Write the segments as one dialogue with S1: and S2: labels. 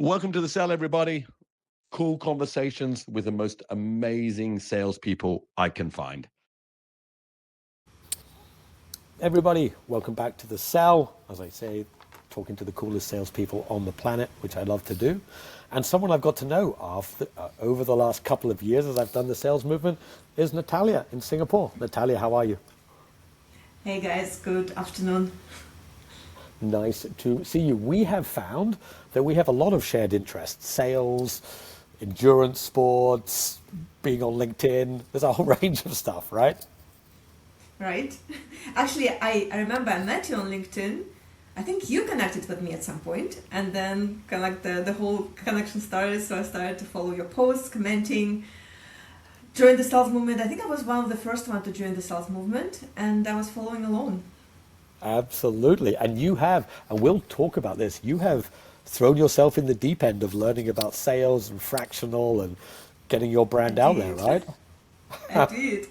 S1: Welcome to the Cell, everybody. Cool conversations with the most amazing salespeople I can find.
S2: Everybody, welcome back to the Cell. As I say, talking to the coolest salespeople on the planet, which I love to do. And someone I've got to know over the last couple of years as I've done the sales movement is Natalia in Singapore. Natalia, how are you?
S3: Hey guys, good afternoon.
S2: Nice to see you. We have found that we have a lot of shared interests: sales, endurance sports, being on LinkedIn. There's a whole range of stuff, right?
S3: Right? Actually, I remember I met you on LinkedIn. I think you connected with me at some point, and then kind of like the whole connection started. So I started to follow your posts, commenting, join the sales movement. I think I was one of the first one to join the sales movement, and I was following along.
S2: Absolutely. And you have, and we'll talk about this, you have thrown yourself in the deep end of learning about sales and fractional and getting your brand out there, right?
S3: I did.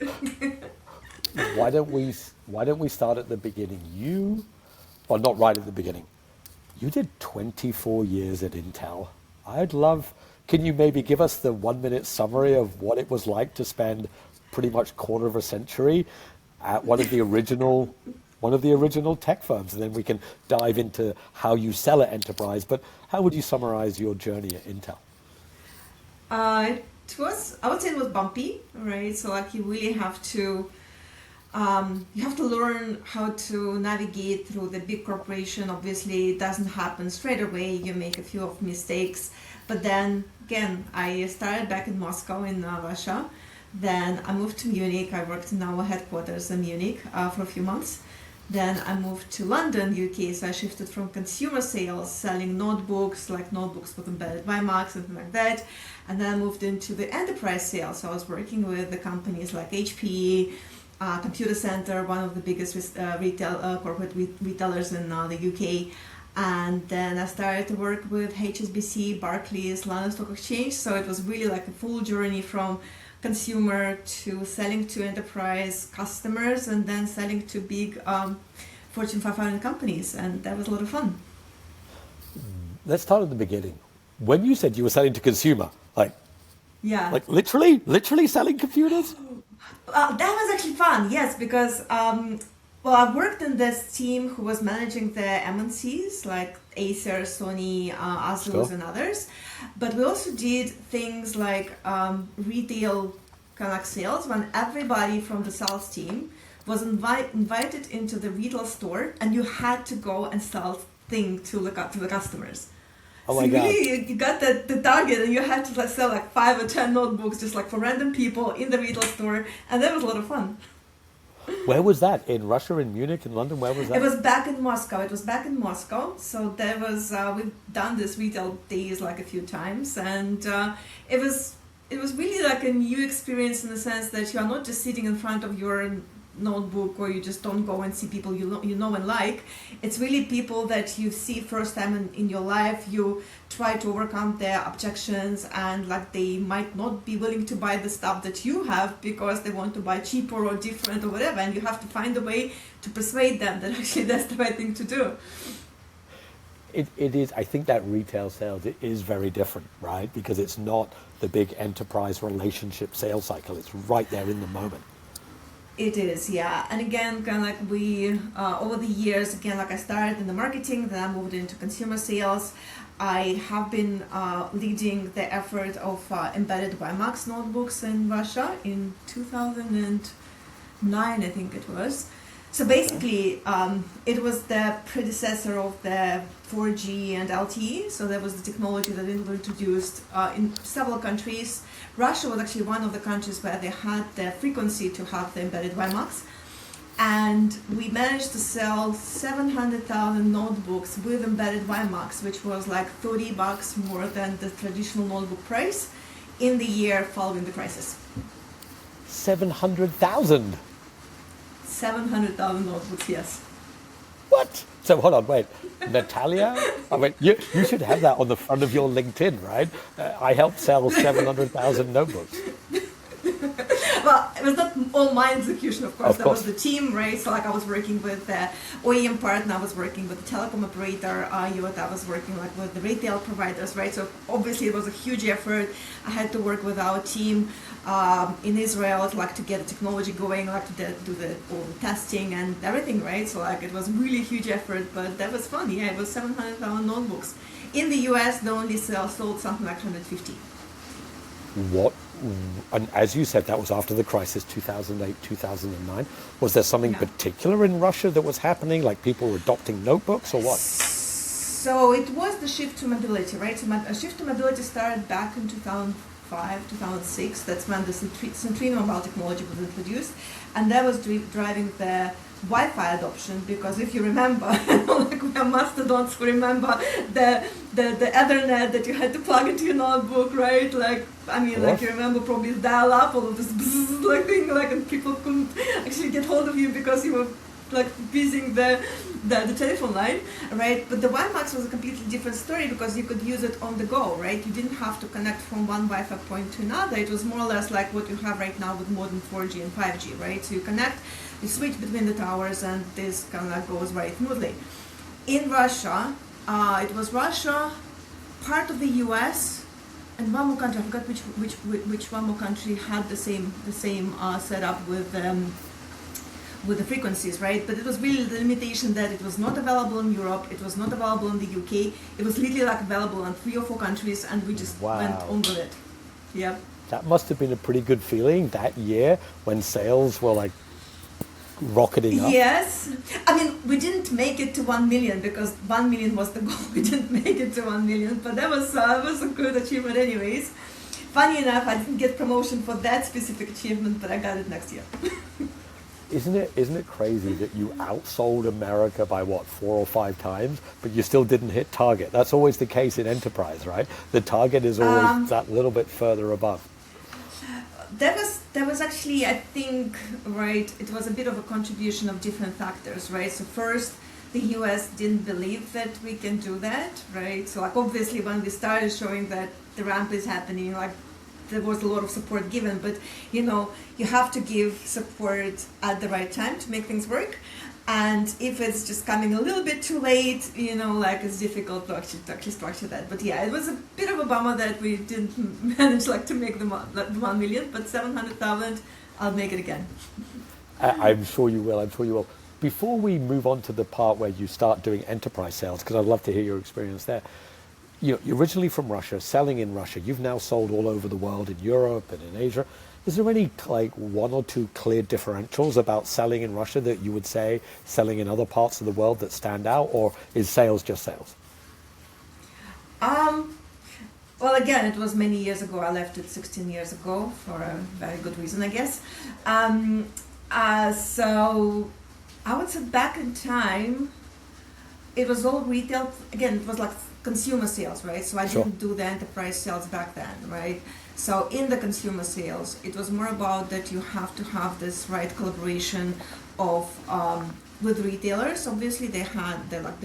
S2: Why don't we start at the beginning? Well, not right at the beginning. You did 24 years at Intel. Can you maybe give us the 1 minute summary of what it was like to spend pretty much quarter of a century at one of the original tech firms, and then we can dive into how you sell at enterprise. But how would you summarize your journey at Intel?
S3: I would say it was bumpy, right? So like you really have to learn how to navigate through the big corporation. Obviously, it doesn't happen straight away. You make a few of mistakes, but then again, I started back in Moscow in Russia. Then I moved to Munich. I worked in our headquarters in Munich for a few months. Then I moved to London, UK, so I shifted from consumer sales, selling notebooks, like notebooks with embedded WiMAX, something like that. And then I moved into the enterprise sales. So I was working with the companies like HP, Computer Center, one of the biggest corporate retailers in the UK. And then I started to work with HSBC, Barclays, London Stock Exchange. So it was really like a full journey from consumer to selling to enterprise customers and then selling to big Fortune 500 companies, and that was a lot of fun.
S2: Let's start at the beginning. When you said you were selling to consumer, like literally selling computers?
S3: That was actually fun, yes, because I worked in this team who was managing the MNCs like Acer, Sony, Asus, and others. But we also did things like retail kind of sales when everybody from the sales team was invited into the retail store, and you had to go and sell things to the customers.
S2: Oh my God.
S3: Really, you got the target, and you had to sell like 5 or 10 notebooks just like for random people in the retail store, and that was a lot of fun.
S2: Where was that? In Russia, in Munich, in London? Where was that?
S3: It was back in Moscow. So there was we've done this retail days like a few times, and it was really like a new experience in the sense that you are not just sitting in front of your notebook, or you just don't go and see people you know and like. It's really people that you see first time in your life. You try to overcome their objections, and like they might not be willing to buy the stuff that you have because they want to buy cheaper or different or whatever, and you have to find a way to persuade them that actually that's the right thing to do.
S2: It is. I think that retail sales is very different, right? Because it's not the big enterprise relationship sales cycle. It's right there in the moment.
S3: It is, yeah. And again, kind of like we, over the years, again, like I started in the marketing, then I moved into consumer sales. I have been leading the effort of embedded WiMAX notebooks in Russia in 2009, I think it was. So basically, it was the predecessor of the 4G and LTE. So that was the technology that Intel introduced in several countries. Russia was actually one of the countries where they had the frequency to have the embedded WiMAX. And we managed to sell 700,000 notebooks with embedded WiMAX, which was like $30 more than the traditional notebook price in the year following the crisis.
S2: 700,000?
S3: 700,000 notebooks, yes.
S2: What? So hold on, wait. Natalia? You should have that on the front of your LinkedIn, right? I helped sell 700,000 notebooks.
S3: Well, it was not all my execution, of course.
S2: Of
S3: That
S2: course.
S3: was the team, right? So like I was working with the OEM partner, I was working with the telecom operator, I was working like with the retail providers, right? So obviously it was a huge effort. I had to work with our team in Israel, like to get the technology going, like to do all the testing and everything, right? So like it was really huge effort, but that was fun. Yeah, it was 700,000 notebooks. In the US, they only sold something like 150.
S2: What, and as you said, that was after the crisis, 2008, 2009. Was there something
S3: Yeah.
S2: particular in Russia that was happening, like people were adopting notebooks or what?
S3: So it was the shift to mobility, right? So a shift to mobility started back in 2005, 2006. That's when the Centrino mobile technology was introduced, and that was driving the Wi-Fi adoption. Because if you remember, like we are mastodons who remember the Ethernet that you had to plug into your notebook, right? Like I mean, like you remember probably dial-up, all of this bzzz, like thing, like, and people couldn't actually get hold of you because you were like using the telephone line, right? But the WiMAX was a completely different story because you could use it on the go, right? You didn't have to connect from one Wi-Fi point to another. It was more or less like what you have right now with modern 4G and 5G, right? So you connect, you switch between the towers, and this kind of like goes very smoothly. In Russia, it was Russia, part of the US, and one more country. I forgot which one more country had the same setup with the frequencies, right? But it was really the limitation that it was not available in Europe, it was not available in the UK, it was literally like available in 3 or 4 countries, and we just went on with it. Yep.
S2: That must have been a pretty good feeling that year when sales were like rocketing up.
S3: Yes. I mean, we didn't make it to 1 million because 1 million was the goal. We didn't make it to 1 million, but that was a good achievement anyways. Funny enough, I didn't get promotion for that specific achievement, but I got it next year.
S2: Isn't it crazy that you outsold America by what, 4 or 5 times, but you still didn't hit target? That's always the case in enterprise, right? The target is always that little bit further above.
S3: That was actually, I think, right, it was a bit of a contribution of different factors, right? So first, the US didn't believe that we can do that, right? So like obviously when we started showing that the ramp is happening, like there was a lot of support given, but you know, you have to give support at the right time to make things work. And if it's just coming a little bit too late, you know, like it's difficult to actually structure that. But yeah, it was a bit of a bummer that we didn't manage like to make the 1 million, but 700,000, I'll make it again.
S2: I'm sure you will. I'm sure you will. Before we move on to the part where you start doing enterprise sales, because I'd love to hear your experience there. You're originally from Russia, selling in Russia. You've now sold all over the world, in Europe and in Asia. Is there any like 1 or 2 clear differentials about selling in Russia that you would say selling in other parts of the world that stand out, or is sales just sales?
S3: Well, again, it was many years ago. I left it 16 years ago for a very good reason, I guess. So I would say back in time, it was all retail. Again, it was like consumer sales, right? So I didn't do the enterprise sales back then, right? So in the consumer sales, it was more about that you have to have this right collaboration of with retailers. Obviously, there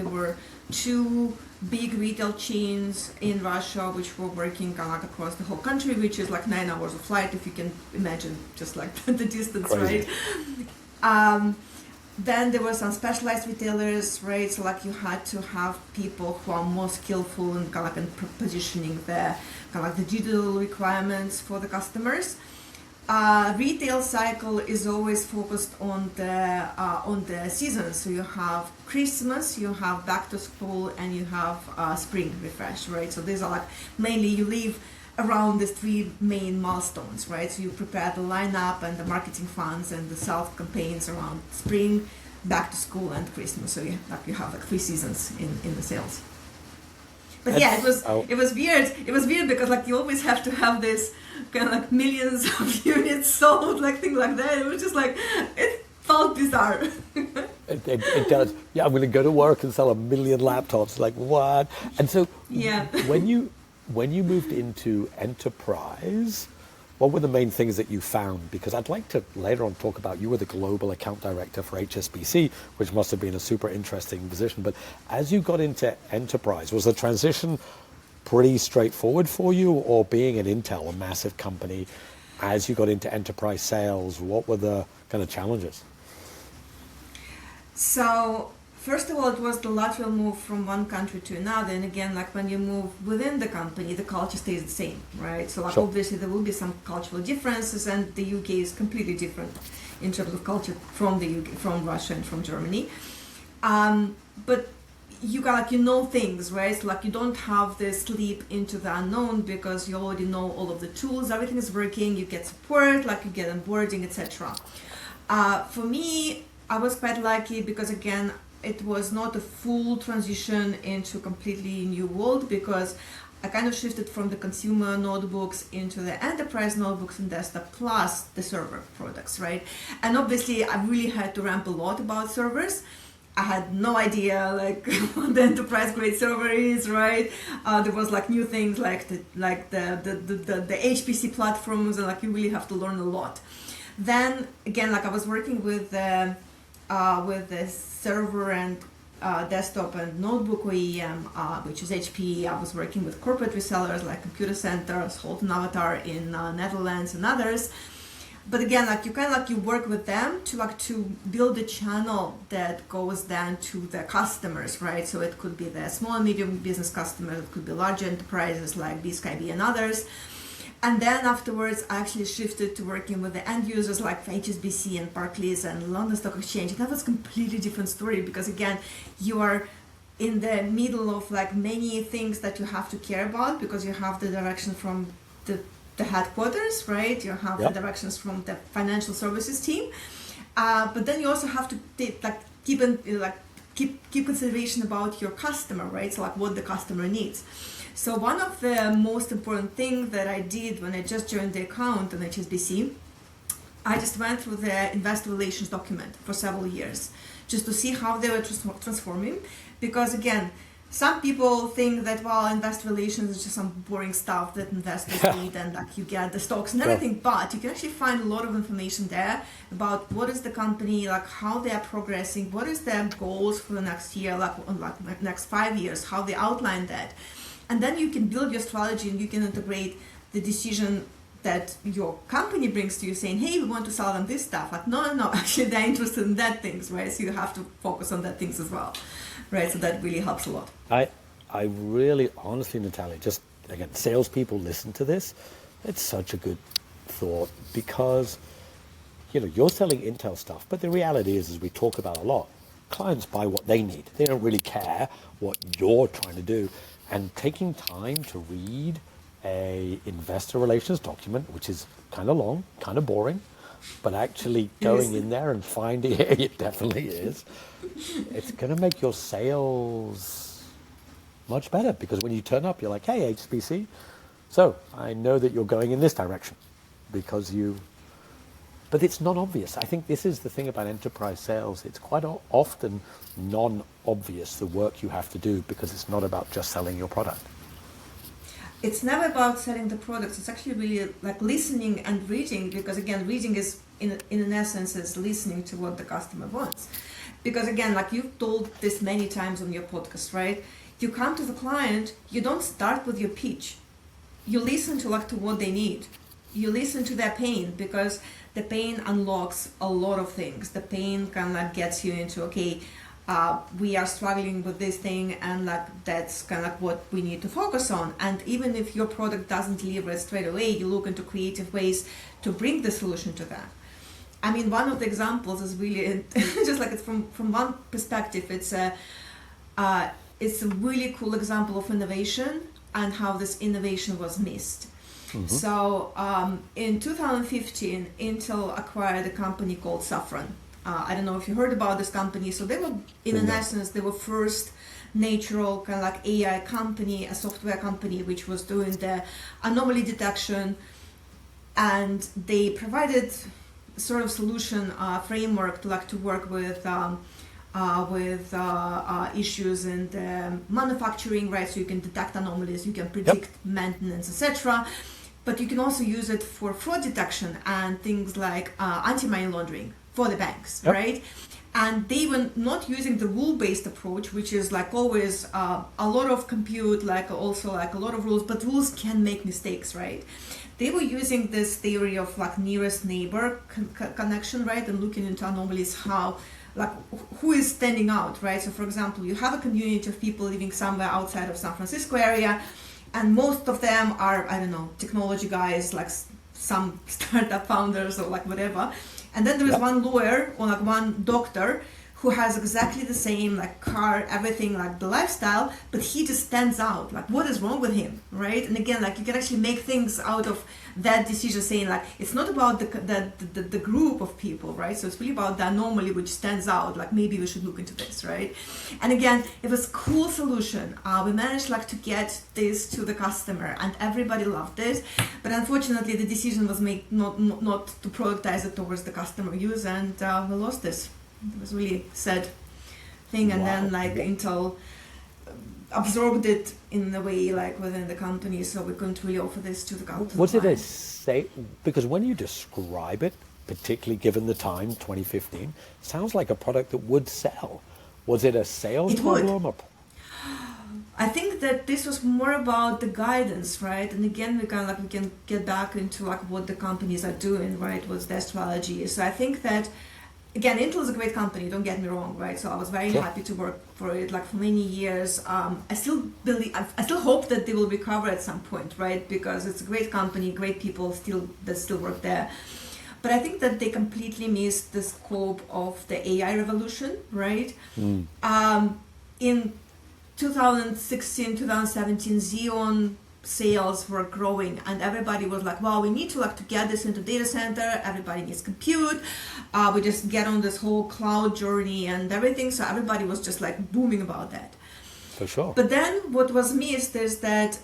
S3: were 2 big retail chains in Russia which were working like across the whole country, which is like 9 hours of flight, if you can imagine, just like the distance,
S2: Crazy.
S3: Right? Then there were some specialized retailers, right? So like you had to have people who are more skillful in kind of like in positioning the kind of like the digital requirements for the customers. Retail cycle is always focused on the seasons. So you have Christmas, you have back to school, and you have spring refresh, right? So these are like mainly you live around these 3 main milestones, right? So you prepare the lineup and the marketing funds and the self campaigns around spring, back to school, and Christmas. So you have like 3 seasons in the sales. But yeah, it was weird. It was weird because like you always have to have this kind of like millions of units sold, like thing like that. It was just like it felt bizarre.
S2: It does. Yeah, I'm going to go to work and sell 1 million laptops. Like what? And so
S3: Yeah.
S2: when you moved into enterprise, what were the main things that you found? Because I'd like to later on talk about, you were the global account director for HSBC, which must have been a super interesting position. But as you got into enterprise, was the transition pretty straightforward for you, or being an Intel, a massive company, as you got into enterprise sales, what were the kind of challenges?
S3: So first of all, it was the lateral move from one country to another, and again, like when you move within the company, the culture stays the same, right? So like
S2: Sure.
S3: obviously there will be some cultural differences, and the UK is completely different in terms of culture from the UK, from Russia and from Germany. But you got like, you know, things, right? So like you don't have this leap into the unknown because you already know all of the tools, everything is working, you get support, like you get onboarding, etc. For me, I was quite lucky because again, it was not a full transition into a completely new world, because I kind of shifted from the consumer notebooks into the enterprise notebooks and desktop plus the server products, right? And obviously I really had to ramp a lot about servers. I had no idea like what the enterprise grade server is, right? There was like new things like the HPC platforms, and like you really have to learn a lot. Then again, like I was working with the server and desktop and notebook OEM, which is HP. I was working with corporate resellers like Computer Center, Holt and Avatar in Netherlands and others. But again, like you kind of like you work with them to build a channel that goes then to the customers, right? So it could be the small and medium business customers, it could be large enterprises like BSkyB and others. And then afterwards, I actually shifted to working with the end users like HSBC and Barclays and London Stock Exchange. And that was a completely different story because again, you are in the middle of like many things that you have to care about because you have the direction from the headquarters, right? You have the directions from the financial services team, but then you also have to keep consideration about your customer, right? So like what the customer needs. So one of the most important things that I did when I just joined the account on HSBC, I just went through the investor relations document for several years just to see how they were transforming. Because again, some people think that, well, investor relations is just some boring stuff that investors need and like you get the stocks and everything, but you can actually find a lot of information there about what is the company, like how they are progressing, what is their goals for the next year, like next 5 years, how they outline that. And then you can build your strategy and you can integrate the decision that your company brings to you saying, hey, we want to sell them this stuff. Like, no, actually they're interested in that things, right? So you have to focus on that things as well, right? So that really helps a lot.
S2: I really, honestly, Natalia, just again, salespeople listen to this. It's such a good thought because, you know, you're selling Intel stuff, but the reality is, as we talk about a lot, clients buy what they need. They don't really care what you're trying to do. And taking time to read a investor relations document, which is kind of long, kind of boring, but actually going in there and finding it definitely is, it's going to make your sales much better because when you turn up, you're like, hey, HSBC, so I know that you're going in this direction because you, but it's not obvious. I think this is the thing about enterprise sales. It's quite often non-obvious, the work you have to do, because it's not about just selling your product.
S3: It's never about selling the products. It's actually really like listening and reading, because again, reading is in an essence is listening to what the customer wants. Because again, like you've told this many times on your podcast, right? You come to the client, you don't start with your pitch. You listen to what they need. You listen to their pain, because the pain unlocks a lot of things. The pain kind of gets you into, okay, we are struggling with this thing, and that's kind of what we need to focus on. And even if your product doesn't deliver it straight away, you look into creative ways to bring the solution to that. I mean, one of the examples is really just like it's from one perspective. It's a really cool example of innovation and how this innovation was missed. Mm-hmm. So in 2015, Intel acquired a company called Saffron. I don't know if you heard about this company. So they were, in essence, they were first natural kind of like AI company, a software company, which was doing the anomaly detection, and they provided sort of solution framework to work with issues in the manufacturing, right? So you can detect anomalies, you can predict maintenance, etc. But you can also use it for fraud detection and things like anti-money laundering for the banks, right? and they were not using the rule-based approach, which is like always a lot of compute, like also like a lot of rules, but rules can make mistakes, right? They were using this theory of like nearest neighbor connection, right, and looking into anomalies, how like who is standing out, right? So for example, you have a community of people living somewhere outside of San Francisco area, and most of them are, I don't know, technology guys, like some startup founders or like whatever. And then there is one lawyer or like one doctor who has exactly the same like car, everything, like the lifestyle, but he just stands out. Like, what is wrong with him, right? And again, like you can actually make things out of that decision, saying like it's not about the group of people, right? So it's really about the anomaly which stands out. Like maybe we should look into this, right? And again, it was a cool solution. We managed like to get this to the customer, and everybody loved it. But unfortunately, the decision was made not to productize it towards the customer use, and we lost this. It was really sad thing. And then like Intel absorbed it in a way like within the company, so we couldn't really offer this to the customer.
S2: What did it say? Because when you describe it, particularly given the time, 2015, sounds like a product that would sell. Was it a sales problem? Or?
S3: I think that this was more about the guidance, right? And again, we can get back into like what the companies are doing, right? What's their strategy? So I think that, again, Intel is a great company, don't get me wrong, right? So I was very happy to work for it like for many years. I still hope that they will recover at some point, right? Because it's a great company, great people that still work there. But I think that they completely missed the scope of the AI revolution, right? In 2016, 2017, Xeon sales were growing, and everybody was like, wow, we need to get this into data center, everybody needs compute, we just get on this whole cloud journey and everything. So everybody was just like booming about that.
S2: For sure.
S3: But then what was missed is that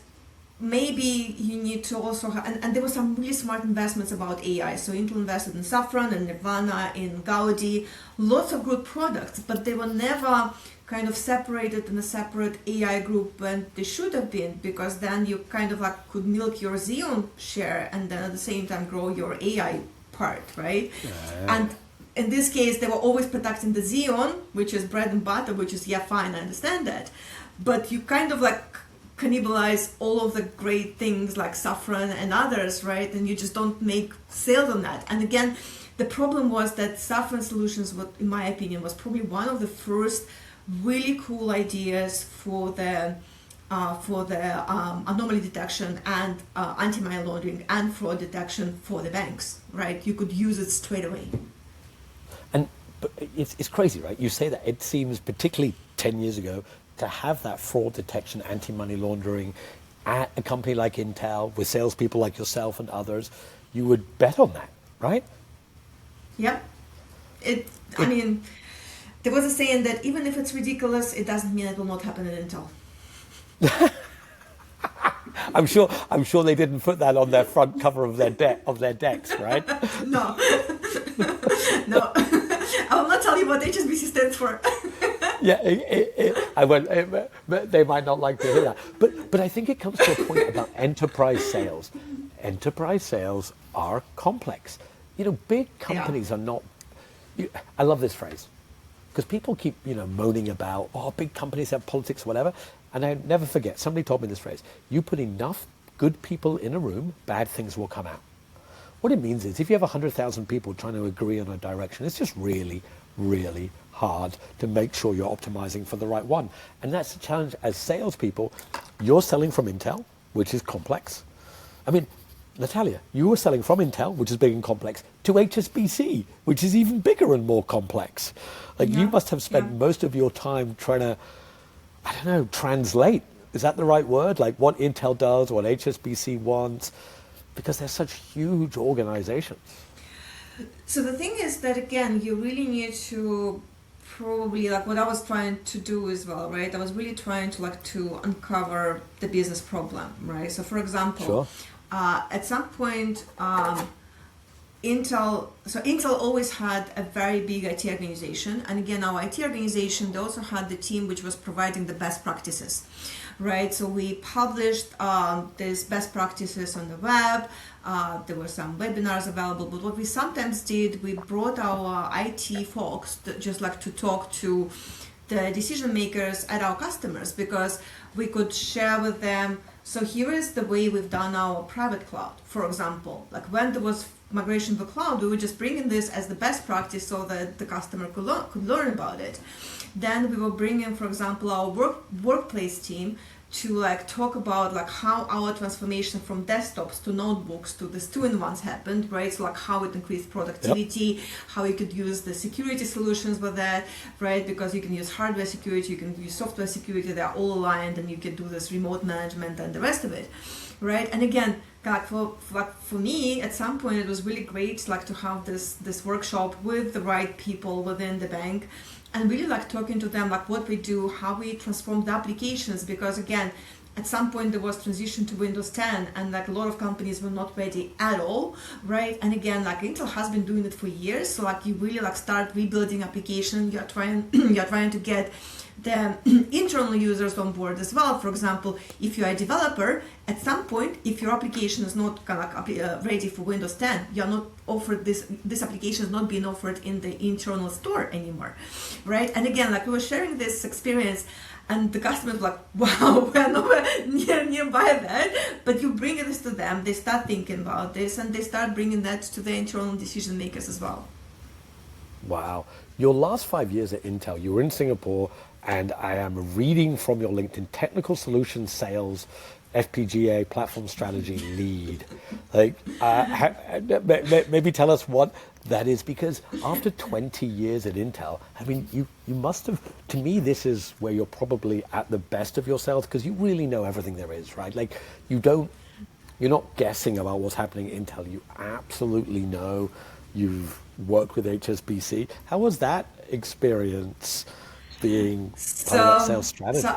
S3: maybe you need to also and there were some really smart investments about AI. So Intel invested in Saffron and Nirvana, in Gaudi, lots of good products, but they were never kind of separated in a separate AI group when they should have been, because then you kind of like could milk your Xeon share and then at the same time grow your AI part, right? Yeah. And in this case, they were always protecting the Xeon, which is bread and butter, which is, yeah, fine, I understand that. But you kind of like cannibalize all of the great things like Saffron and others, right? And you just don't make sales on that. And again, the problem was that Saffron Solutions, what in my opinion was probably one of the first really cool ideas for the anomaly detection and anti-money laundering and fraud detection for the banks, right? You could use it straight away.
S2: And but it's crazy, right? You say that. It seems, particularly 10 years ago, to have that fraud detection, anti-money laundering at a company like Intel with salespeople like yourself and others, you would bet on that, right?
S3: Yep. I mean, there was a saying that even if it's ridiculous, it doesn't mean it will not happen at Intel.
S2: I'm sure they didn't put that on their front cover of their decks, right?
S3: No. No. I will not tell you what HSBC stands for.
S2: Yeah, I won't. They might not like to hear that. But I think it comes to a point about enterprise sales. Enterprise sales are complex. You know, big companies are not. I love this phrase because people keep moaning about big companies have politics or whatever, and I never forget. Somebody told me this phrase: you put enough good people in a room, bad things will come out. What it means is if you have 100,000 people trying to agree on a direction, it's just really, really hard to make sure you're optimizing for the right one. And that's the challenge as salespeople. You're selling from Intel, which is complex. I mean, Natalia, you were selling from Intel, which is big and complex, to HSBC, which is even bigger and more complex. Like you must have spent most of your time trying to, I don't know, translate. Is that the right word? Like what Intel does, what HSBC wants, because they're such huge organizations.
S3: So the thing is that, again, you really need to probably, like what I was trying to do as well, right? I was really trying to uncover the business problem, right? So for example, at some point, Intel always had a very big IT organization, and again, our IT organization, they also had the team which was providing the best practices, right? So we published these best practices on the web. There were some webinars available, but what we sometimes did, we brought our IT folks just like to talk to the decision makers at our customers, because we could share with them, so here is the way we've done our private cloud, for example. Like when there was migration to the cloud, we would just bring in this as the best practice so that the customer could learn about it. Then we will bring in, for example, our workplace team to like talk about like how our transformation from desktops to notebooks to this two-in-ones happened, right? So like how it increased productivity, how you could use the security solutions with that, right? Because you can use hardware security, you can use software security, they're all aligned, and you can do this remote management and the rest of it, right? And again, like for me, at some point, it was really great like to have this workshop with the right people within the bank, and really like talking to them like what we do, how we transform the applications, because again, at some point there was transition to Windows 10, and like a lot of companies were not ready at all, right? And again, like Intel has been doing it for years, so like you really like start rebuilding application, you're trying to get the internal users on board as well. For example, if you're a developer, at some point, if your application is not kind of ready for Windows 10, you're not offered this application is not being offered in the internal store anymore, right? And again, like we were sharing this experience, and the customers were like, wow, we're nowhere nearby that. But you bring this to them, they start thinking about this, and they start bringing that to the internal decision makers as well.
S2: Wow. Your last 5 years at Intel, you were in Singapore, and I am reading from your LinkedIn, Technical Solutions Sales, FPGA Platform Strategy Lead. Like, maybe tell us what that is, because after 20 years at Intel, I mean, you must have, to me, this is where you're probably at the best of yourselves, because you really know everything there is, right? Like, you're not guessing about what's happening at Intel. You absolutely know. You've worked with HSBC. How was that experience being part of that sales strategy?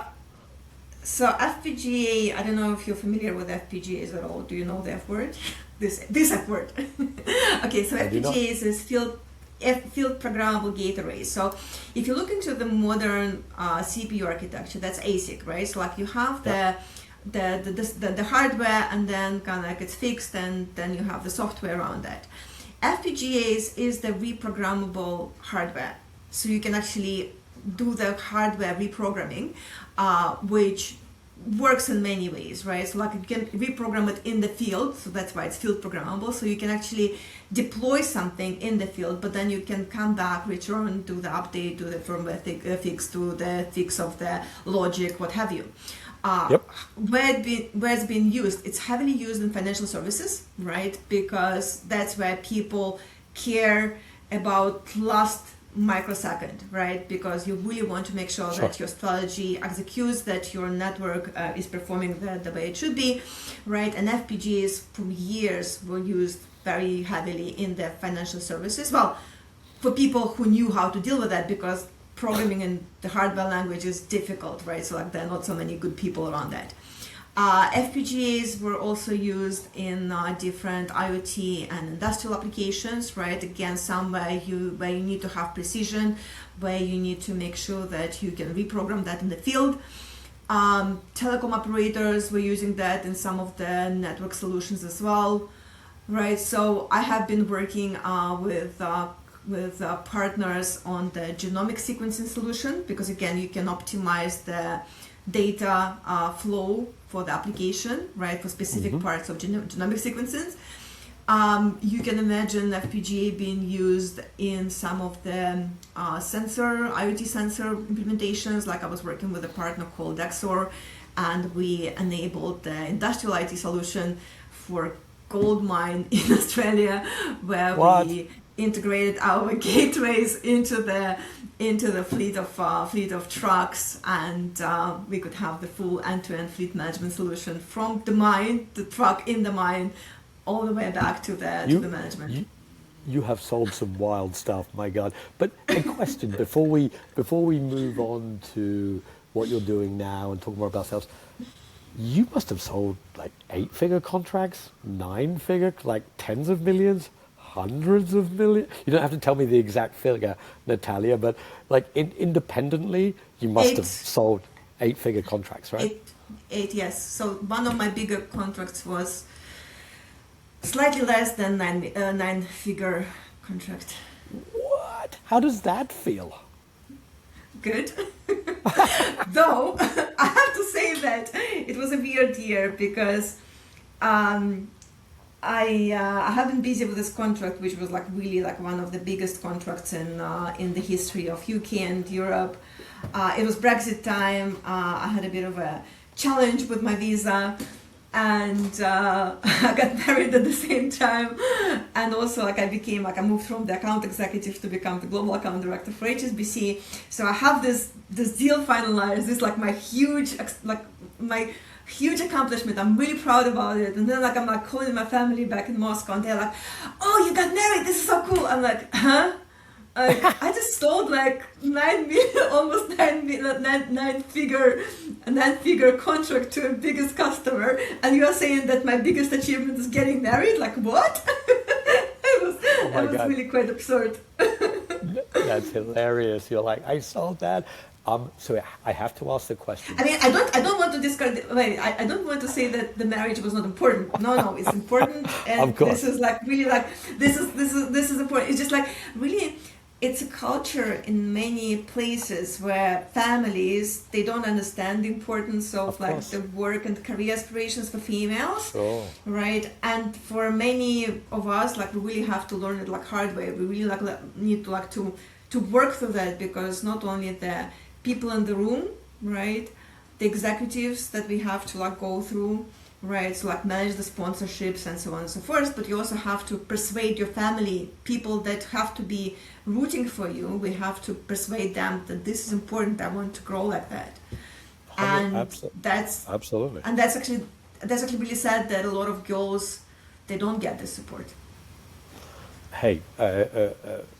S3: So FPGA, I don't know if you're familiar with FPGAs at all. Do you know the F word? This F word. Okay, so FPGAs is field programmable gate arrays. So if you look into the modern CPU architecture, that's ASIC, right? So like you have the hardware, and then kind of like it's fixed, and then you have the software around that. FPGAs is the reprogrammable hardware. So you can actually do the hardware reprogramming, which works in many ways, right? So like you can reprogram it in the field, so that's why it's field programmable. So you can actually deploy something in the field, but then you can come back, return, do the update, do the firmware fix, do the fix of the logic, what have you. Where it's been used, it's heavily used in financial services, right? Because that's where people care about last microsecond, right? Because you really want to make sure that your strategy executes, that your network is performing the way it should be, right? And FPGAs for years were used very heavily in the financial services. Well, for people who knew how to deal with that, because programming in the hardware language is difficult, right? So like there are not so many good people around that. FPGAs were also used in different IoT and industrial applications, right? Again, some where you need to have precision, where you need to make sure that you can reprogram that in the field. Telecom operators were using that in some of the network solutions as well, right? So I have been working with partners on the genomic sequencing solution, because again, you can optimize the data flow for the application, right, for specific parts of genomic sequences. You can imagine FPGA being used in some of the IoT sensor implementations. Like I was working with a partner called Exor, and we enabled the industrial IT solution for gold mine in Australia, where we integrated our gateways into the fleet of trucks, and we could have the full end-to-end fleet management solution from the mine, the truck in the mine, all the way back to the management.
S2: You have sold some wild stuff, my God. But a question before we move on to what you're doing now and talk more about sales. You must have sold like 8-figure contracts, 9-figure, like tens of millions. hundreds of millions. You don't have to tell me the exact figure, Natalia, but like independently, you must have
S3: Eight.
S2: sold eight-figure contracts, right?
S3: Eight, yes. So one of my bigger contracts was slightly less than nine-figure contract.
S2: What? How does that feel?
S3: Good. Though I have to say that it was a weird year because I have been busy with this contract, which was like really like one of the biggest contracts in the history of UK and Europe. It was Brexit time. I had a bit of a challenge with my visa, and I got married at the same time. And also like I moved from the account executive to become the global account director for HSBC. So I have this deal finalized. This like my huge accomplishment. I'm really proud about it. And then like I'm like calling my family back in Moscow, and they're like, "Oh, you got married! This is so cool!" I'm like, "Huh?" I just sold like 9 million, almost 9-figure contract to a biggest customer, and you are saying that my biggest achievement is getting married? Like what? It was
S2: God.
S3: really quite absurd.
S2: That's hilarious. You're like, I sold that. So I have to ask the question.
S3: I mean, I don't want to discard. I don't want to say that the marriage was not important. No, it's important, and
S2: Of course.
S3: this is like really like this is important. It's just like really, it's a culture in many places where families they don't understand the importance of like
S2: course.
S3: the work and career aspirations for females.
S2: Sure.
S3: Right, and for many of us, like we really have to learn it like hard way. We really need to work through that, because not only the people in the room, right, the executives that we have to like go through, right, so like manage the sponsorships and so on and so forth, but you also have to persuade your family, people that have to be rooting for you. We have to persuade them that this is important. I want to grow like that. And
S2: Absolutely.
S3: And that's actually really sad that a lot of girls, they don't get this support.
S2: Hey,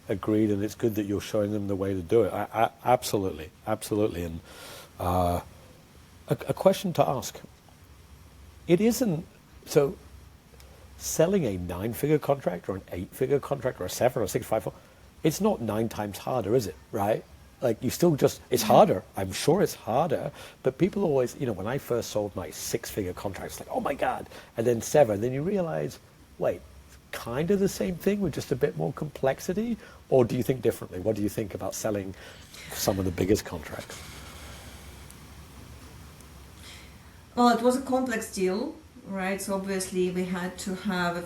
S2: agreed, and it's good that you're showing them the way to do it. Absolutely. And a question to ask. It isn't, so selling a 9-figure contract or an 8-figure contract or a 7 or 6, 5, 4, it's not 9 times harder, is it? Right? Like you still just, it's harder. I'm sure it's harder, but people always, when I first sold my 6-figure contracts, like, oh my God, and then 7, then you realize, wait, kind of the same thing with just a bit more complexity? Or do you think differently? What do you think about selling some of the biggest contracts?
S3: Well, it was a complex deal, right? So obviously we had to have a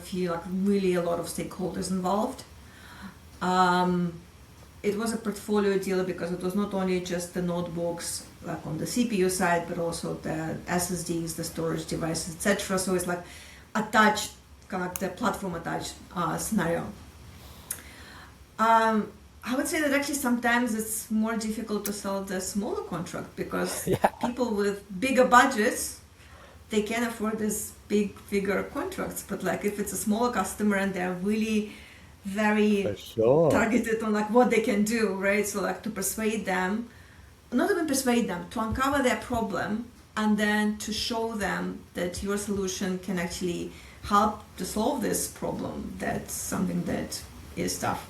S3: lot of stakeholders involved. It was a portfolio deal because it was not only just the notebooks like on the CPU side, but also the SSDs, the storage devices, etc. So it's like attached, kind of like the platform attached scenario. I would say that actually sometimes it's more difficult to sell the smaller contract because people with bigger budgets, they can afford these bigger contracts. But like if it's a smaller customer and they're really very targeted on like what they can do, right? So like to persuade them, not even persuade them, to uncover their problem and then to show them that your solution can actually help to solve this problem. That's something that is tough.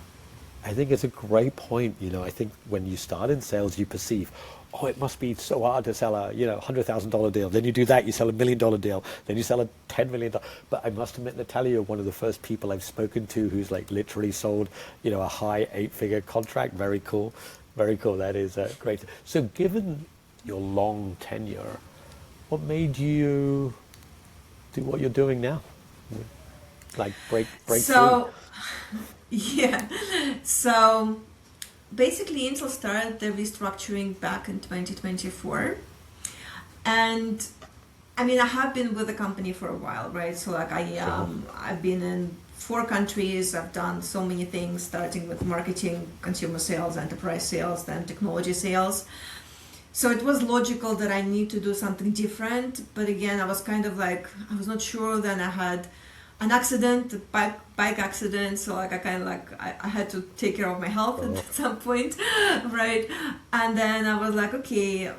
S2: I think it's a great point. I think when you start in sales, you perceive, oh, it must be so hard to sell a $100,000 deal. Then you do that, you sell $1 million deal. Then you sell a $10 million. But I must admit, Natalia, you're one of the first people I've spoken to who's like literally sold, a high 8-figure contract. Very cool. Very cool. That is great. So given your long tenure, what made you do what you're doing now? Like break
S3: so, yeah. So basically Intel started the restructuring back in 2024. And I mean, I have been with the company for a while, right? So like I've been in 4 countries. I've done so many things, starting with marketing, consumer sales, enterprise sales, then technology sales. So it was logical that I need to do something different. But again, I was kind of like, I was not sure. Then I had an accident, a bike accident. So like I had to take care of my health at some point, right? And then I was like, okay,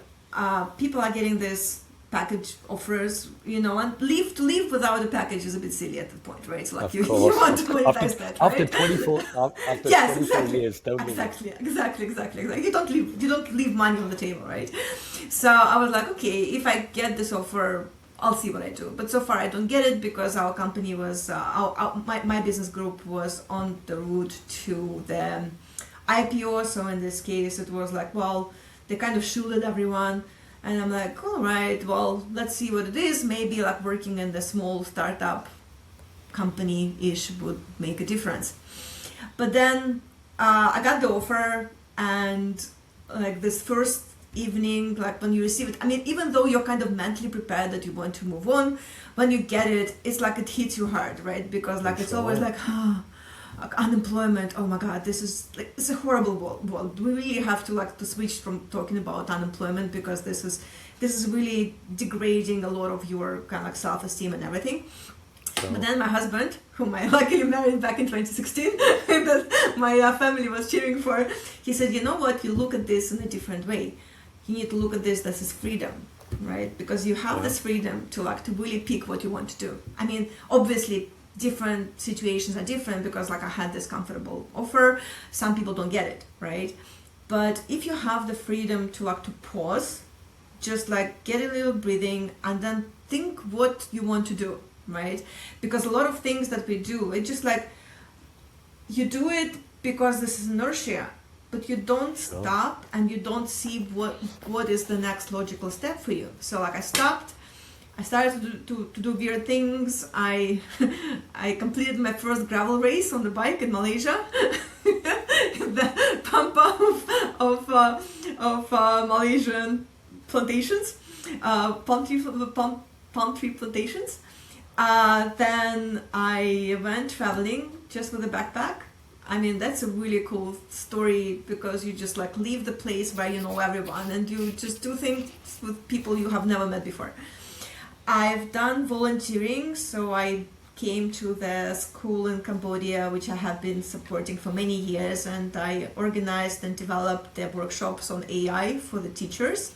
S3: people are getting this package offers, you know, and to leave without a package is a bit silly at that point, right? So like
S2: Of
S3: you
S2: course.
S3: want to monetize that, right?
S2: After 24, after
S3: Yes,
S2: 24
S3: exactly.
S2: years, don't mean it.
S3: Exactly. You don't leave money on the table, right? So I was like, okay, if I get this offer, I'll see what I do. But so far I don't get it because our company was, my business group was on the route to the IPO. So in this case, it was like, well, they kind of shielded everyone. And I'm like, all right, well, let's see what it is. Maybe like working in the small startup company-ish would make a difference. But then I got the offer, and like this first evening, like when you receive it, I mean, even though you're kind of mentally prepared that you want to move on, when you get it, it's like it hits you hard, right? Because like it's always like, unemployment, oh my god, this is like, it's a horrible world. We really have to like to switch from talking about unemployment, because this is really degrading a lot of your kind of like self-esteem and everything.
S2: So,
S3: But then my husband, whom I luckily married back in 2016, that my family was cheering for, he said, you know what, you look at this in a different way. You need to look at this as freedom, right? Because you have this freedom to like to really pick what you want to do. I mean, obviously different situations are different, because like I had this comfortable offer, some people don't get it, right? But if you have the freedom to like to pause, just like get a little breathing and then think what you want to do, right? Because a lot of things that we do, it's just like you do it because this is inertia, but you don't stop and you don't see what is the next logical step for you. So like I stopped, I started to do weird things. I completed my first gravel race on the bike in Malaysia, the pampa of Malaysian plantations, palm tree plantations. Then I went traveling just with a backpack. I mean, that's a really cool story, because you just like leave the place where you know everyone and you just do things with people you have never met before. I've done volunteering, so I came to the school in Cambodia, which I have been supporting for many years, and I organized and developed the workshops on AI for the teachers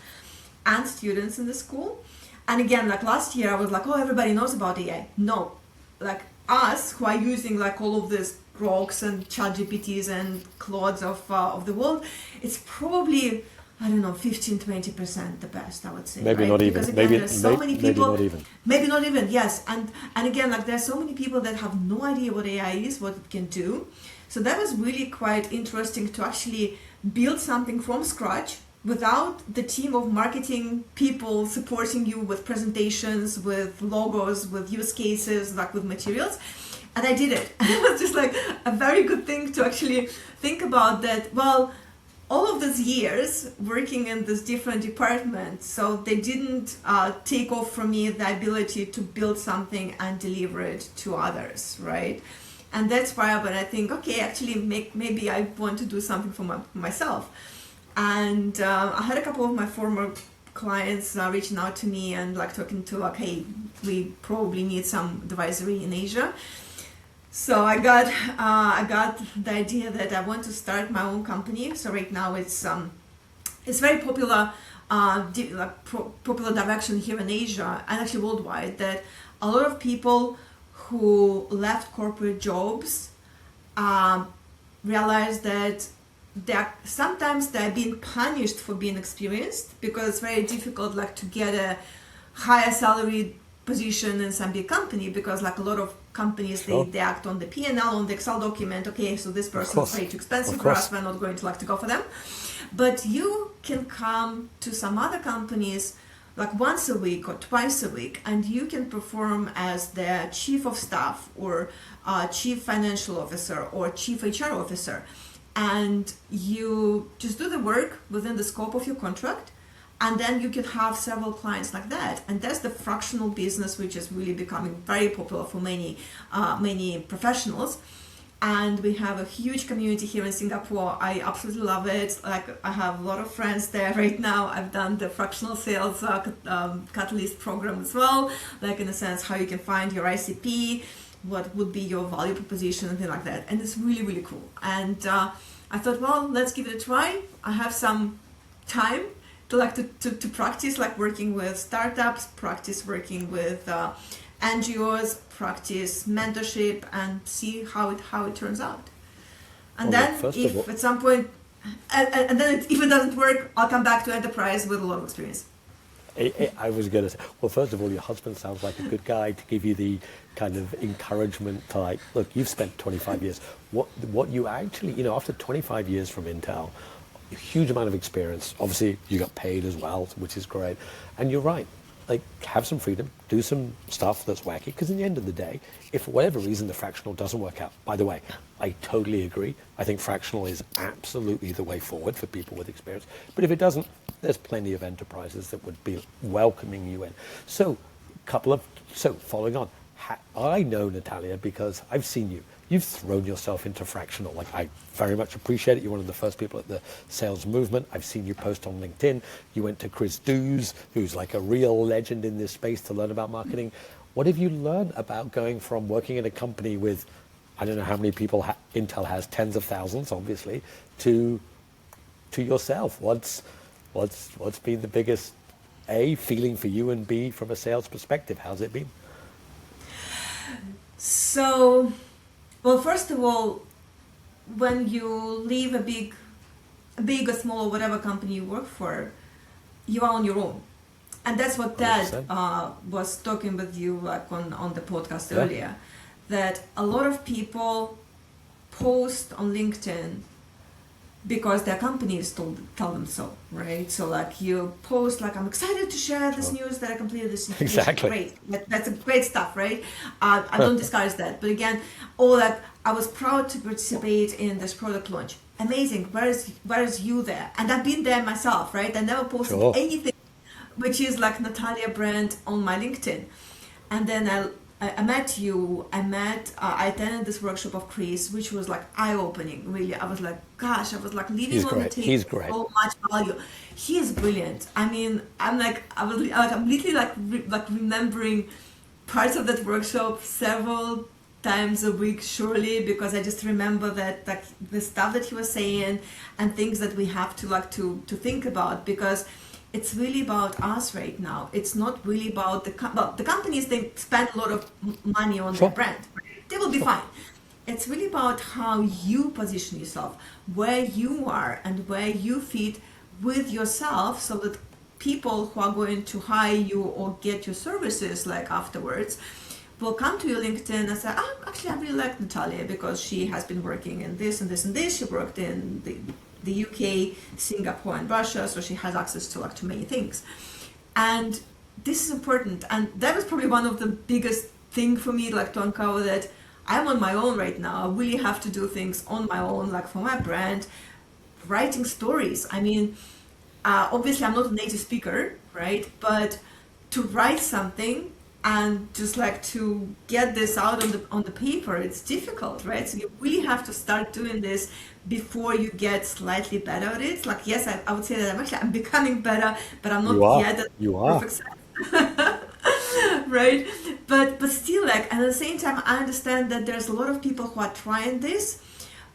S3: and students in the school. And again, like last year, I was like, oh, everybody knows about AI. No, like us who are using like all of these Groks and ChatGPTs and Claudes of the world, it's probably, I don't know, 15-20% the best, I would say.
S2: maybe
S3: right?
S2: not
S3: Because
S2: even.
S3: again,
S2: Maybe,
S3: there's so many people.
S2: maybe not even.
S3: Yes. And again, like there's so many people that have no idea what AI is, what it can do. So that was really quite interesting to actually build something from scratch without the team of marketing people supporting you with presentations, with logos, with use cases, like with materials. And I did it. It was just like a very good thing to actually think about that, well, all of these years working in this different departments, so they didn't take off from me the ability to build something and deliver it to others, right? And that's why when I think, okay, actually maybe I want to do something for myself. And I had a couple of my former clients reaching out to me and like talking to like, hey, we probably need some advisory in Asia. So I got the idea that I want to start my own company. So right now it's very popular, popular direction here in Asia and actually worldwide, that a lot of people who left corporate jobs realize that sometimes they're being punished for being experienced, because it's very difficult like to get a higher salary position in some big company, because like a lot of companies they act on the P&L, on the Excel document. Okay, so this person is way too expensive for us, we're not going to like to go for them. But you can come to some other companies like once a week or twice a week, and you can perform as the chief of staff or chief financial officer or chief HR officer, and you just do the work within the scope of your contract. And then you can have several clients like that. And that's the fractional business, which is really becoming very popular for many professionals. And we have a huge community here in Singapore. I absolutely love it. Like I have a lot of friends there right now. I've done the fractional sales catalyst program as well. Like in a sense, how you can find your ICP, what would be your value proposition and things like that. And it's really, really cool. And I thought, well, let's give it a try. I have some time to practice like working with startups, practice working with NGOs, practice mentorship, and see how it turns out. And
S2: Well,
S3: then
S2: first of
S3: if
S2: all-
S3: at some point, and then if it doesn't work, I'll come back to enterprise with a lot of experience.
S2: I was going to say, well, first of all, your husband sounds like a good guy to give you the kind of encouragement to like, look, you've spent 25 years. What you actually, you know, after 25 years from Intel, a huge amount of experience. Obviously, you got paid as well, which is great. And you're right. Like, have some freedom, do some stuff that's wacky, because in the end of the day, if for whatever reason the fractional doesn't work out, by the way, I totally agree. I think fractional is absolutely the way forward for people with experience. But if it doesn't, there's plenty of enterprises that would be welcoming you in. So, following on, I know Natalia because I've seen you. You've thrown yourself into fractional. Like, I very much appreciate it. You're one of the first people at the sales movement. I've seen you post on LinkedIn. You went to Chris Dews, who's like a real legend in this space, to learn about marketing. What have you learned about going from working in a company with, I don't know how many people Intel has, tens of thousands, obviously, to yourself? What's been the biggest A, feeling for you, and B, from a sales perspective, how's it been?
S3: So, well, first of all, when you leave a big or small or whatever company you work for, you are on your own. And that's what Ted was talking with you like on the podcast earlier, that a lot of people post on LinkedIn because their companies tell them so, right? So like you post like, I'm excited to share this news that I completed this certification.
S2: Exactly.
S3: Great. That's a great stuff, right? I don't discourage that. But again, or like, I was proud to participate in this product launch. Amazing. Where is you there? And I've been there myself, right? I never posted anything which is like Natalia brand on my LinkedIn. And then I met you, I attended this workshop of Chris, which was like eye-opening, really. I was like, gosh, I was like leaving on the table
S2: He's great.
S3: so much value. He is brilliant. I mean, I'm literally like remembering parts of that workshop several times a week, surely, because I just remember that like the stuff that he was saying and things that we have to think about, because it's really about us right now. It's not really about the companies. They spend a lot of money on their brand. Right? They will be fine. It's really about how you position yourself, where you are, and where you fit with yourself, so that people who are going to hire you or get your services like afterwards will come to your LinkedIn and say, actually, I really like Natalia because she has been working in this and this and this. She worked in the UK, Singapore, and Russia, so she has access to many things. And this is important. And that was probably one of the biggest thing for me, like to uncover that I'm on my own right now. I really have to do things on my own, like for my brand, writing stories. I mean, obviously I'm not a native speaker, right? But to write something and just like to get this out on the paper, it's difficult, right? So you really have to start doing this before you get slightly better at it. Like, yes, I would say that I'm becoming better, but I'm not yet at perfect sense. Right? But still, like, at the same time, I understand that there's a lot of people who are trying this.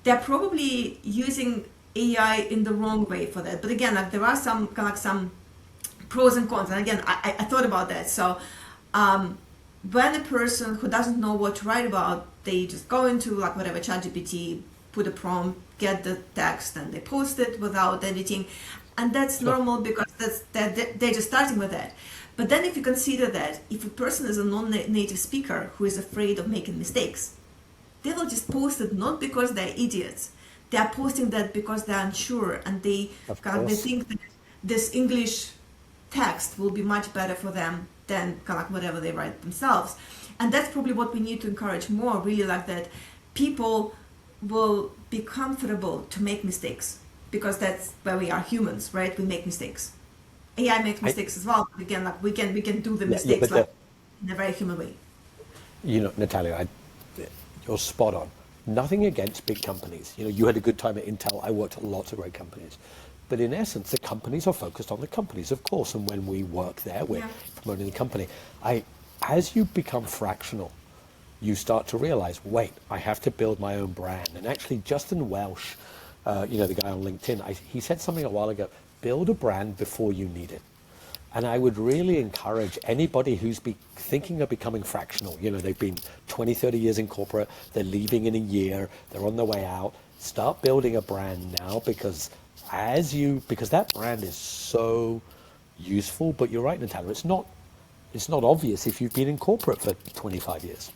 S3: They're probably using AI in the wrong way for that. But again, like there are some pros and cons. And again, I thought about that. So when a person who doesn't know what to write about, they just go into like whatever ChatGPT, put a prompt, get the text, and they post it without editing, and that's normal because they're just starting with that. But then if you consider that if a person is a non-native speaker who is afraid of making mistakes, they will just post it not because they're idiots. They are posting that because they're unsure, and they think that this English text will be much better for them than whatever they write themselves. And that's probably what we need to encourage more, really, like that people will be comfortable to make mistakes, because that's where we are humans, right? We make mistakes. AI makes mistakes as well. But again, like we can do the mistakes in a very human way.
S2: You know, Natalia, you're spot on. Nothing against big companies. You know, you had a good time at Intel. I worked at lots of great companies. But in essence, the companies are focused on the companies, of course. And when we work there, we're promoting the company. As you become fractional, you start to realize, wait, I have to build my own brand. And actually, Justin Welsh, the guy on LinkedIn, he said something a while ago. build a brand before you need it. And I would really encourage anybody who's thinking of becoming fractional, they've been 20, 30 years in corporate, they're leaving in a year, they're on their way out, start building a brand now, because that brand is so useful. But you're right, Natalia, it's not obvious if you've been in corporate for 25 years.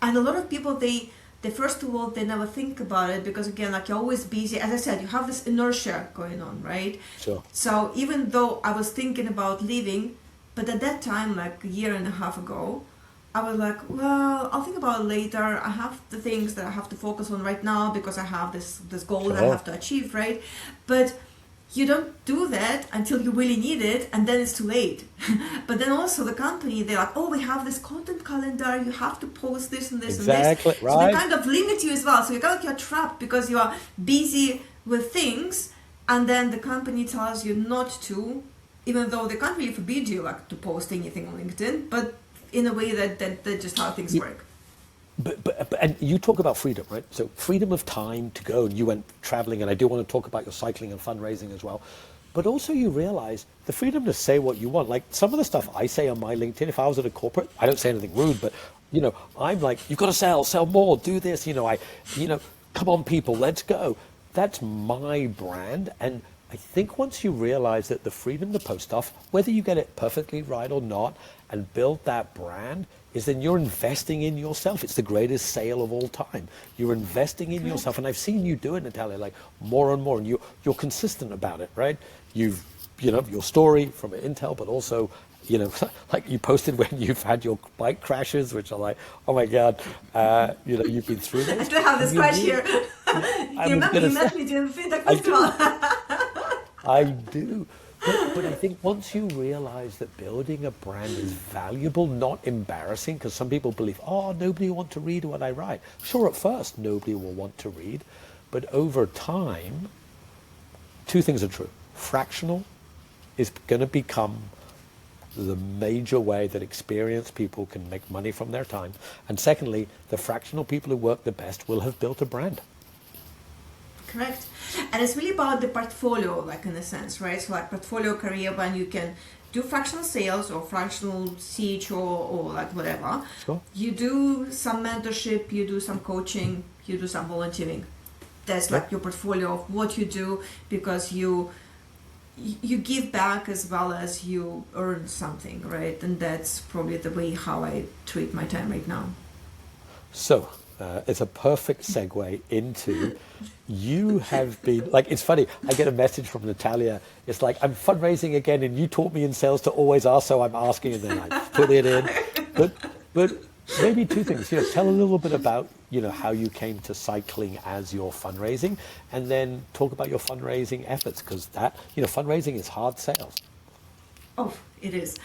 S3: And a lot of people, they first of all, they never think about it, because again, like, you're always busy. As I said, you have this inertia going on, right?
S2: Sure.
S3: So even though I was thinking about leaving, but at that time, like a year and a half ago, I was like, well, I'll think about it later. I have the things that I have to focus on right now, because I have this goal that I have to achieve, right? But you don't do that until you really need it, and then it's too late. But then also the company, they're like, oh, we have this content calendar, you have to post this and this and this.
S2: Exactly, right.
S3: So they kind of limit you as well. So you're trapped because you are busy with things, and then the company tells you not to, even though they can't really forbid you like to post anything on LinkedIn, but in a way that's just how things work.
S2: But and you talk about freedom, right? So freedom of time to go, and you went traveling, and I do want to talk about your cycling and fundraising as well. But also you realize the freedom to say what you want. Like some of the stuff I say on my LinkedIn, if I was at a corporate, I don't say anything rude, but I'm like, you've got to sell more, do this, come on people, let's go. That's my brand. And I think once you realize that the freedom to post stuff, whether you get it perfectly right or not, and build that brand, is then you're investing in yourself. It's the greatest sale of all time. You're investing in yourself. And I've seen you do it, Natalia, like more and more, and you're consistent about it, right? You've, your story from Intel, but also, like you posted when you've had your bike crashes, which are like, oh my God, you've been through this.
S3: I still have this crash here. You met me during the FinTech Festival.
S2: I do. But I think once you realize that building a brand is valuable, not embarrassing, because some people believe, oh, nobody will want to read what I write. Sure, at first, nobody will want to read. But over time, two things are true. Fractional is going to become the major way that experienced people can make money from their time. And secondly, the fractional people who work the best will have built a brand.
S3: Correct. And it's really about the portfolio, like in a sense, right? So like portfolio career, when you can do fractional sales or fractional CHO or like whatever.
S2: Sure.
S3: You do some mentorship, you do some coaching, you do some volunteering. That's like your portfolio of what you do, because you give back as well as you earn something, right? And that's probably the way how I treat my time right now.
S2: So it's a perfect segue into, you have been, like, it's funny, I get a message from Natalia, it's like, I'm fundraising again, and you taught me in sales to always ask, so I'm asking, and then I put it in. But maybe two things, tell a little bit about, how you came to cycling as your fundraising, and then talk about your fundraising efforts, because that, fundraising is hard sales.
S3: Oh, it is.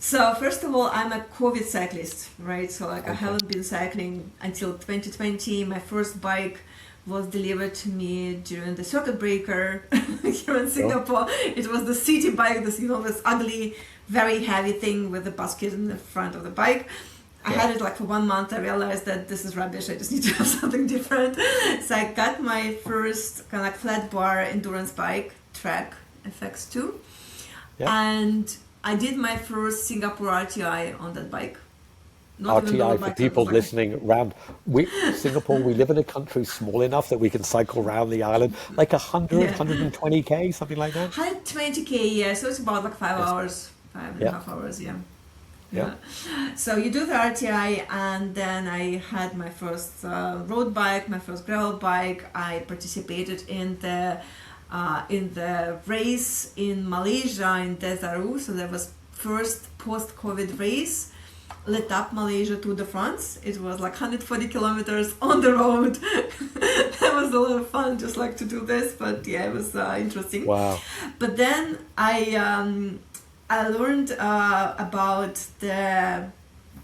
S3: So first of all, I'm a COVID cyclist, right? So like, okay. I haven't been cycling until 2020. My first bike was delivered to me during the circuit breaker here in Singapore. It was the city bike, this ugly, very heavy thing with the basket in the front of the bike. I had it like for 1 month. I realized that this is rubbish. I just need to have something different. So I got my first kind of like flat bar endurance bike, Trek FX2. And I did my first Singapore RTI on that bike.
S2: RTI, for people listening around, Singapore, we live in a country small enough that we can cycle around the island, like 120K, something like that?
S3: 120K, yeah. So it's about like 5 hours, 5.5 hours, yeah. So you do the RTI, and then I had my first road bike, my first gravel bike. I participated in the race in Malaysia, in Desaru. So that was first post-COVID race, lit up Malaysia Tour de France. It was like 140 kilometers on the road. That was a lot of fun, just like to do this, but yeah, it was interesting.
S2: Wow.
S3: But then I learned about the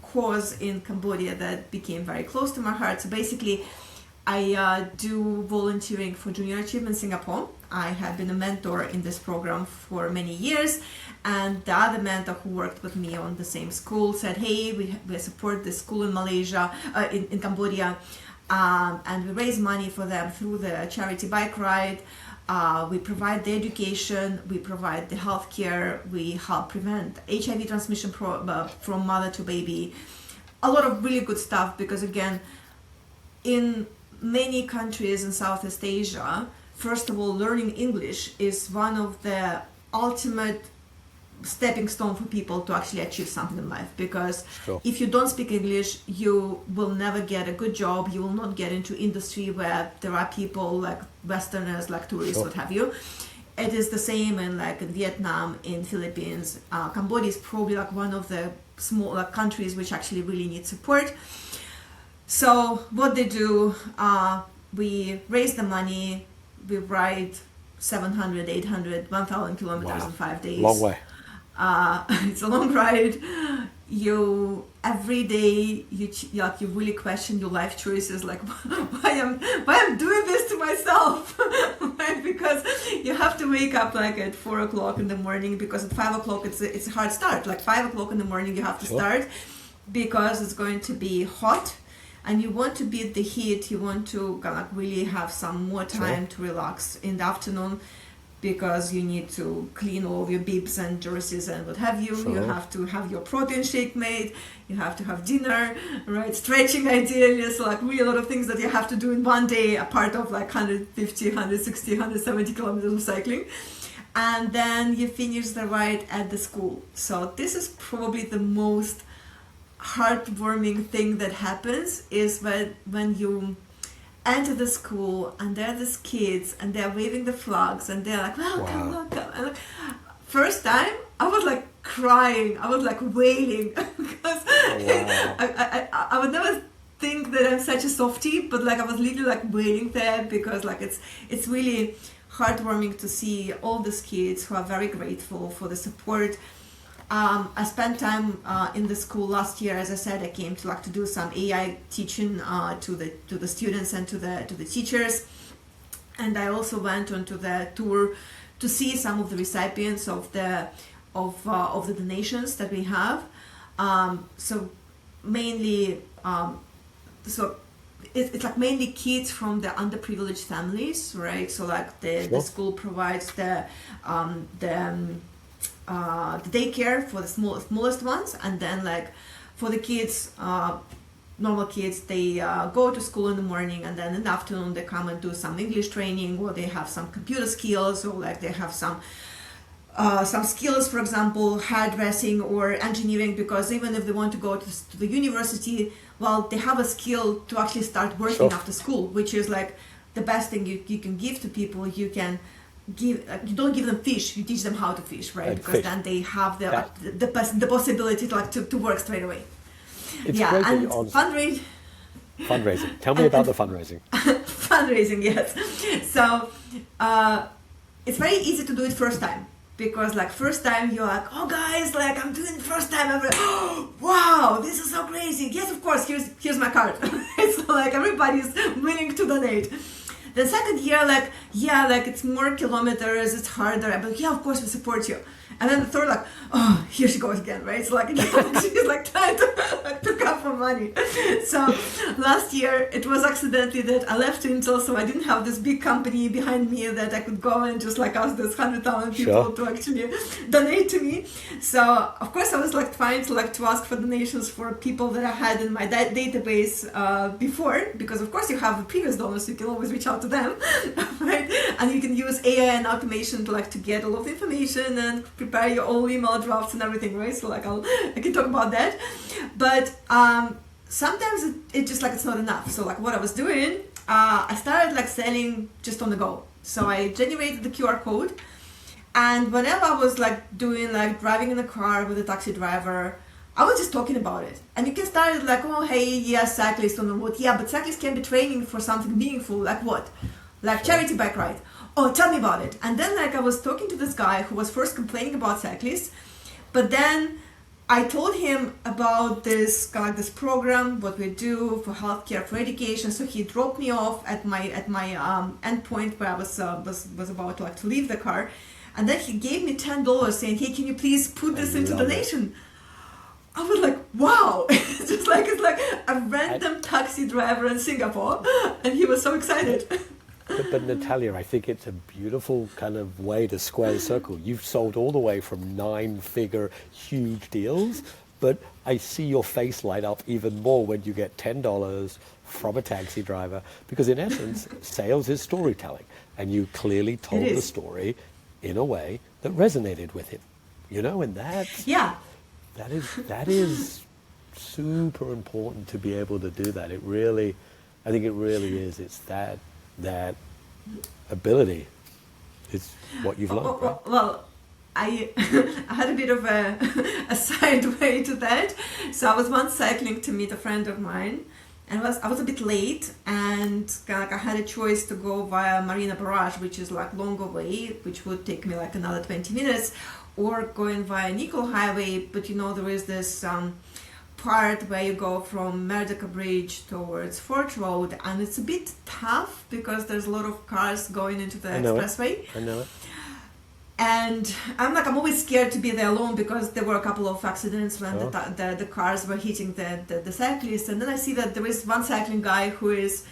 S3: cause in Cambodia that became very close to my heart. So basically, I do volunteering for Junior Achievement Singapore. I have been a mentor in this program for many years, and the other mentor who worked with me on the same school said, hey, we support this school in Malaysia, in Cambodia, and we raise money for them through the charity bike ride. We provide the education, we provide the healthcare, we help prevent HIV transmission from mother to baby. A lot of really good stuff, because again, in many countries in Southeast Asia, first of all, learning English is one of the ultimate stepping stone for people to actually achieve something in life, because if you don't speak English, you will never get a good job, you will not get into industry where there are people like Westerners, like tourists, what have you. It is the same in like in Vietnam, in Philippines. Cambodia is probably like one of the smaller countries which actually really need support. So what they do, we raise the money, we ride 700, 800, 1,000 kilometers in 5 days.
S2: Long way.
S3: It's a long ride. You every day you really question your life choices, like why I'm doing this to myself, right? Because you have to wake up like at 4 o'clock in the morning, because at 5 o'clock it's a hard start. Like 5 o'clock in the morning you have to start, because it's going to be hot, and you want to beat the heat. You want to kind of really have some more time to relax in the afternoon, because you need to clean all of your bibs and jerseys and what have you. You have to have your protein shake made. You have to have dinner, right? Stretching ideally. So like really a lot of things that you have to do in one day, a part of like 150, 160, 170 kilometers of cycling. And then you finish the ride at the school. So this is probably the most heartwarming thing that happens, is when you enter the school and there are these kids and they're waving the flags and they're like, welcome, welcome. And like, first time I was like crying, I was like wailing, because I would never think that I'm such a softie, but like I was literally like wailing there, because like it's really heartwarming to see all these kids who are very grateful for the support. I spent time in the school last year. As I said, I came to do some AI teaching to the students and to the teachers, and I also went on to the tour to see some of the recipients of the donations that we have. So mainly, it's like mainly kids from the underprivileged families, right? So like the school provides the daycare for the smallest ones, and then like for the kids, normal kids, they go to school in the morning, and then in the afternoon they come and do some English training, or they have some computer skills, or like they have some skills, for example, hairdressing or engineering, because even if they want to go to the university, well, they have a skill to actually start working after school, which is like the best thing you can give to people. You don't give them fish, you teach them how to fish, right? Because then they have the possibility to work straight away.
S2: It's great
S3: and
S2: fundraising. Tell me about the fundraising.
S3: Fundraising, yes. So it's very easy to do it first time, because like first time you're like, oh guys, like I'm doing it first time ever. Oh, wow, this is so crazy. Yes, of course, here's my card. It's like everybody's willing to donate. The second year, like it's more kilometers, it's harder, but yeah, of course we support you. And then the third, like, oh, here she goes again, right? So like she's like trying to come for money. So last year it was accidentally that I left Intel, so I didn't have this big company behind me that I could go and just like ask those 100,000 people to actually donate to me. So of course I was like trying to ask for donations for people that I had in my database before, because of course you have the previous donors, so you can always reach out to them, right? And you can use AI and automation to get all of the information and prepare your own email drafts and everything, right? So like I can talk about that, but sometimes it just like it's not enough. So like what I was doing, I started like selling just on the go. So I generated the QR code, and whenever I was like doing like driving in a car with a taxi driver, I was just talking about it. And you can start it like, oh hey, yeah, cyclist on the road, yeah, but cyclists can be training for something meaningful, like what? Like charity bike ride. Oh, tell me about it. And then like I was talking to this guy who was first complaining about cyclists, but then I told him about this kind of like this program, what we do for healthcare, for education. So he dropped me off at my endpoint where I was about like to leave the car, and then he gave me $10 saying, hey, can you please put this into donation? I was like, wow. It's like a random taxi driver in Singapore, and he was so excited.
S2: But Natalia, I think it's a beautiful kind of way to square the circle. You've sold all the way from nine-figure huge deals, but I see your face light up even more when you get $10 from a taxi driver, because in essence, sales is storytelling, and you clearly told the story in a way that resonated with him, and
S3: Yeah.
S2: that is super important to be able to do that. I think it really is. It's that ability is what you've learned, right?
S3: Well, I I had a bit of a side way to that. So I was once cycling to meet a friend of mine, and I was a bit late, and kind of like I had a choice to go via Marina Barrage, which is like longer way, which would take me like another 20 minutes, or going via Nickel Highway. But there is this part where you go from Merdeka Bridge towards Fort Road, and it's a bit tough because there's a lot of cars going into the expressway.
S2: I know it.
S3: And I'm always scared to be there alone, because there were a couple of accidents when the cars were hitting the cyclists. And then I see that there is one cycling guy who is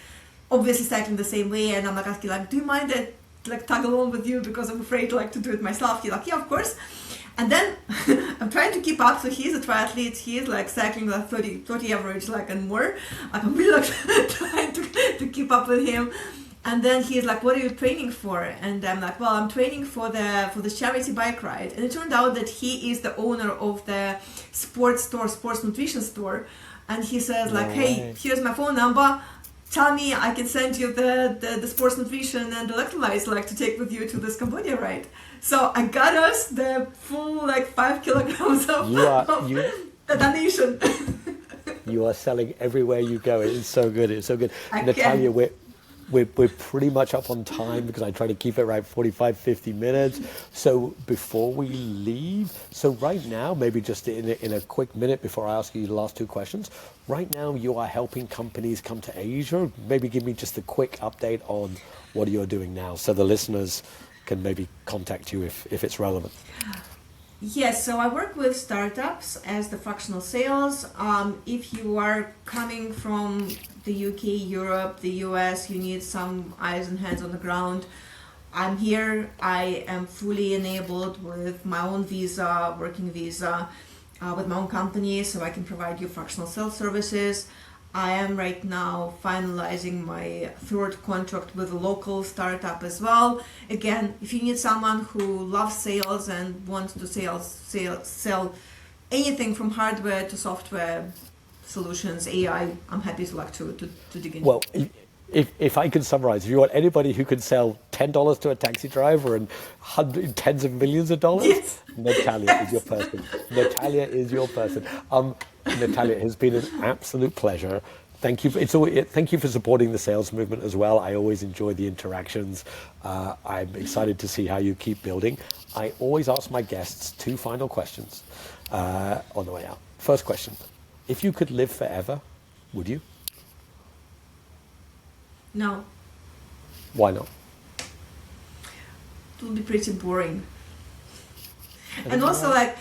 S3: obviously cycling the same way, and I'm like asking, like, do you mind that like tag along with you, because I'm afraid like to do it myself? He's like, yeah, of course. And then I'm trying to keep up. So he's a triathlete. He's like cycling like 30 average, like, and more. Like, I'm really like trying to keep up with him. And then he's like, what are you training for? And I'm like, well, I'm training for the charity bike ride. And it turned out that he is the owner of the sports nutrition store. And he says like, hey, here's my phone number. Tell me I can send you the sports nutrition and electrolytes like to take with you to this Cambodia ride. So I got us the full like 5 kilograms of the donation.
S2: You are selling everywhere you go. It's so good. It's so good. Natalia, we're pretty much up on time, because I try to keep it right 45, 50 minutes. So before we leave, so right now, maybe just in a quick minute before I ask you the last two questions, right now you are helping companies come to Asia. Maybe give me just a quick update on what you're doing now, so the listeners can maybe contact you if it's relevant.
S3: Yes, so I work with startups as the fractional sales. If you are coming from the UK, Europe, the US, you need some eyes and hands on the ground, I'm here. I am fully enabled with my own visa, working visa, with my own company, so I can provide you fractional sales services. I am right now finalizing my third contract with a local startup as well. Again, if you need someone who loves sales and wants to sell anything from hardware to software solutions, AI, I'm happy to dig in.
S2: Well, if I can summarize, if you want anybody who can sell $10 to a taxi driver and tens of millions of dollars,
S3: yes.
S2: Natalia is your person. Natalia is your person. Natalia, it has been an absolute pleasure. Thank you. Thank you for supporting the sales movement as well. I always enjoy the interactions. I'm excited to see how you keep building. I always ask my guests two final questions on the way out. First question: if you could live forever, would you?
S3: No.
S2: Why not?
S3: It would be pretty boring. And also, like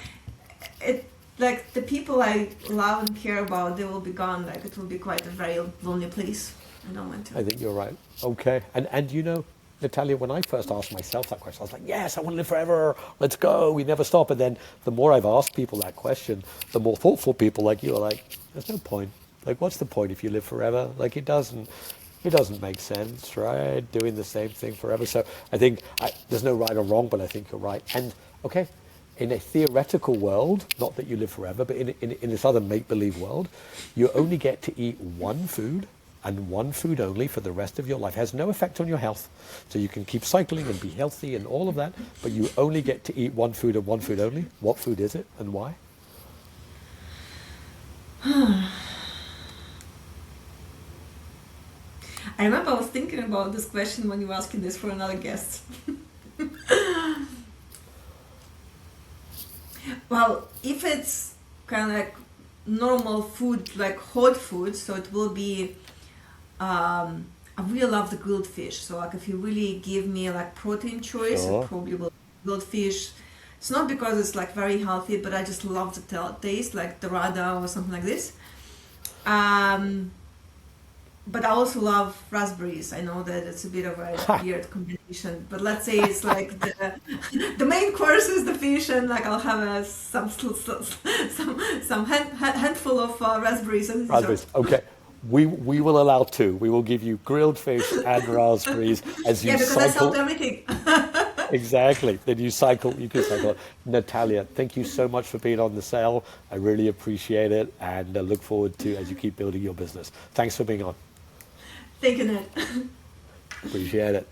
S3: the people I love and care about, they will be gone. Like, it will be quite a very lonely place. I don't want to.
S2: I think you're right. Okay. And Natalia, when I first asked myself that question, I was like, yes, I want to live forever. Let's go. We never stop. And then the more I've asked people that question, the more thoughtful people like you are like, there's no point. Like, what's the point if you live forever? Like, it doesn't make sense, right? Doing the same thing forever. So I think there's no right or wrong, but I think you're right. And okay, in a theoretical world, not that you live forever, but in this other make-believe world, you only get to eat one food and one food only for the rest of your life. It has no effect on your health. So you can keep cycling and be healthy and all of that, but you only get to eat one food and one food only. What food is it and why?
S3: I remember I was thinking about this question when you were asking this for another guest. Well, if it's kind of like normal food, like hot food, so it will be, I really love the grilled fish. So like if you really give me like protein choice,
S2: Sure.
S3: it probably will be grilled fish. It's not because it's like very healthy, but I just love the taste, like dorada or something like this. but I also love raspberries. I know that it's a bit of a weird combination, but let's say it's like the main course is the fish, and like I'll have some handful of raspberries and
S2: Raspberries. Okay. We will allow two. We will give you grilled fish and raspberries as you
S3: yeah, because I
S2: cycle.
S3: sold everything.
S2: Exactly. Then you cycle. You can cycle. Natalia, thank you so much for being on the sale. I really appreciate it, and look forward to as you keep building your business. Thanks for being on.
S3: Thank you, Ned.
S2: Appreciate it.